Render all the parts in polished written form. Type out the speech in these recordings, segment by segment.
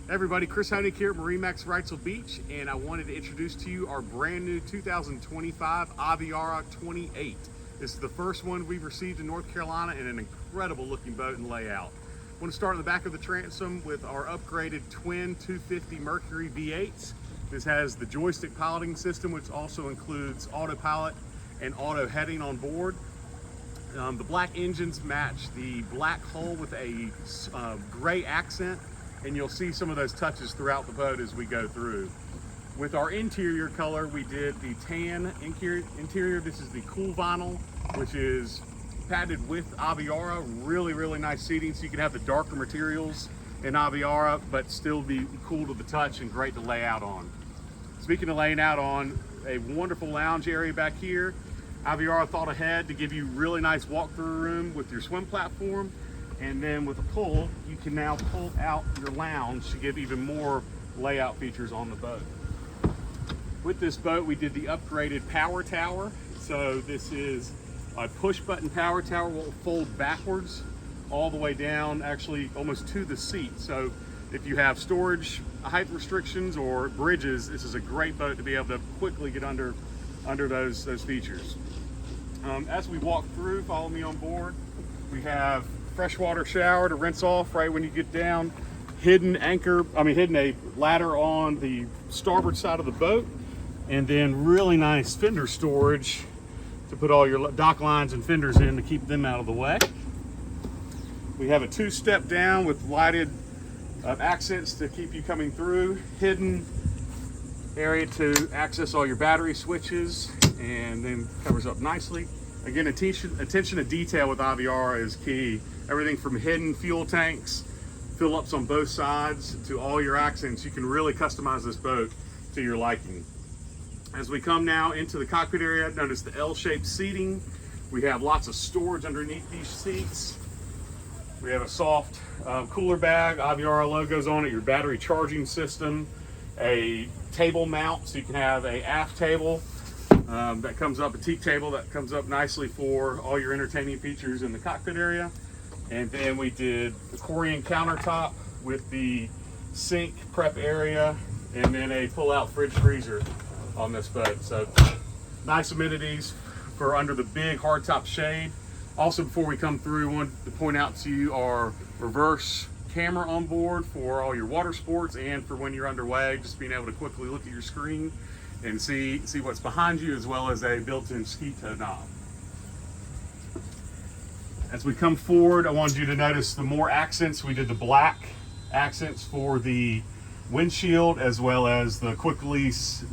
Everybody, Chris Honig here at MarineMax Wrightsville Beach, and I wanted to introduce to you our brand new 2025 Aviara 28. This is the first one we've received in North Carolina, and an incredible looking boat and layout. I want to start in the back of the transom with our upgraded twin 250 Mercury V8s. This has the joystick piloting system, which also includes autopilot and auto heading on board. The black engines match the black hull with a gray accent, and you'll see some of those touches throughout the boat as we go through. With our interior color, we did the tan interior. This is the cool vinyl, which is padded with Aviara. Really nice seating, so you can have the darker materials in Aviara, but still be cool to the touch and great to lay out on. Speaking of laying out on, a wonderful lounge area back here. Aviara thought ahead to give you really nice walk-through room with your swim platform. And then with a pull, you can now pull out your lounge to give even more layout features on the boat. With this boat, we did the upgraded power tower. So this is a push button power tower, will fold backwards all the way down, actually almost to the seat. So if you have storage height restrictions or bridges, this is a great boat to be able to quickly get under those features. As we walk through, follow me on board, we have freshwater shower to rinse off right when you get down, hidden a ladder on the starboard side of the boat, and then really nice fender storage to put all your dock lines and fenders in to keep them out of the way. We have a two-step down with lighted accents to keep you coming through, hidden area to access all your battery switches, and then covers up nicely. Again, attention to detail with Aviara is key. Everything from hidden fuel tanks, fill ups on both sides, to all your accents. You can really customize this boat to your liking. As we come now into the cockpit area, notice the L-shaped seating. We have lots of storage underneath these seats. We have a soft cooler bag, Aviara logos on it, your battery charging system, a table mount so you can have a aft table that comes up, a teak table that comes up nicely for all your entertaining features in the cockpit area. And then we did the Corian countertop with the sink prep area, and then a pull-out fridge freezer on this boat. So nice amenities for under the big hardtop shade. Also, before we come through, I wanted to point out to you our reverse camera on board for all your water sports and for when you're underway, just being able to quickly look at your screen and see what's behind you, as well as a built-in ski tow knob. As we come forward, I wanted you to notice the more accents. We did the black accents for the windshield, as well as the quick release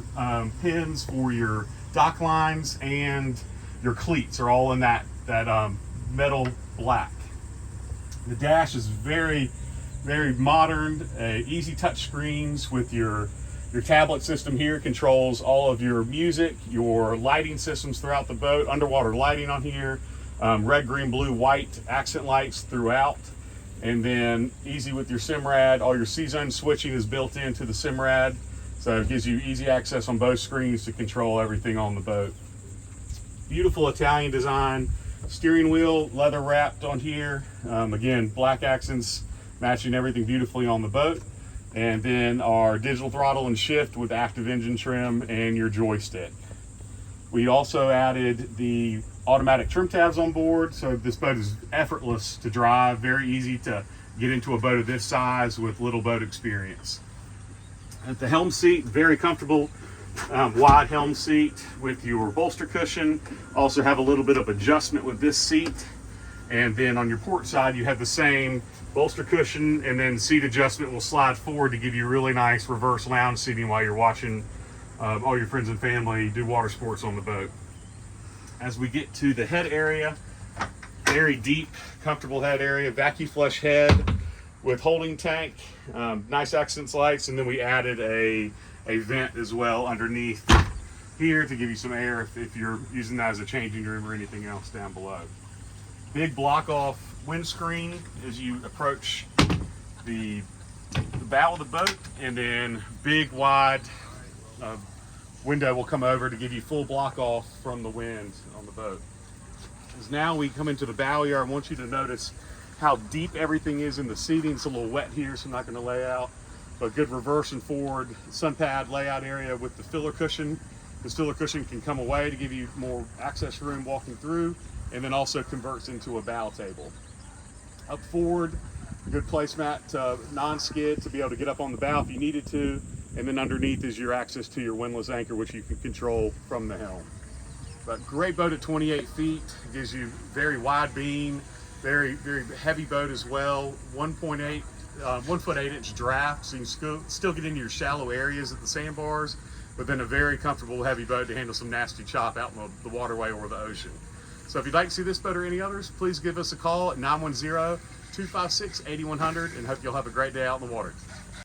pins for your dock lines, and your cleats are all in that metal black. The dash is very modern, easy touch screens with your tablet system here. Controls all of your music, your lighting systems throughout the boat, underwater lighting on here, red, green, blue, white accent lights throughout, and then easy with your SIMRAD. All your C-zone switching is built into the SIMRAD, so it gives you easy access on both screens to control everything on the boat. Beautiful Italian design, steering wheel leather wrapped on here. Again, black accents matching everything beautifully on the boat. And then our digital throttle and shift with active engine trim and your joystick. We also added the automatic trim tabs on board, so this boat is effortless to drive, very easy to get into a boat of this size with little boat experience. At the helm seat, very comfortable wide helm seat with your bolster cushion. Also have a little bit of adjustment with this seat. And then on your port side, you have the same bolster cushion, and then seat adjustment will slide forward to give you really nice reverse lounge seating while you're watching all your friends and family do water sports on the boat. As we get to the head area, very deep, comfortable head area, vacuum flush head with holding tank, nice accents lights, and then we added a vent as well underneath here to give you some air if you're using that as a changing room or anything else down below. Big block off windscreen as you approach the bow of the boat, and then big wide window will come over to give you full block off from the wind on the boat. As now we come into the bow here, I want you to notice how deep everything is in the seating. It's a little wet here, so I'm not going to lay out. but good reverse and forward sun pad layout area with the filler cushion. This filler cushion can come away to give you more access room walking through, and then also converts into a bow table. Up forward, good placemat, non-skid to be able to get up on the bow if you needed to, and then underneath is your access to your windlass anchor, which you can control from the helm. But great boat at 28 feet, gives you very wide beam, very heavy boat as well. 1.8, 1 foot 8 inch draft, so you can still get into your shallow areas at the sandbars, but then a very comfortable heavy boat to handle some nasty chop out in the waterway or the ocean. So if you'd like to see this boat or any others, please give us a call at 910-256-8100, and hope you'll have a great day out in the water.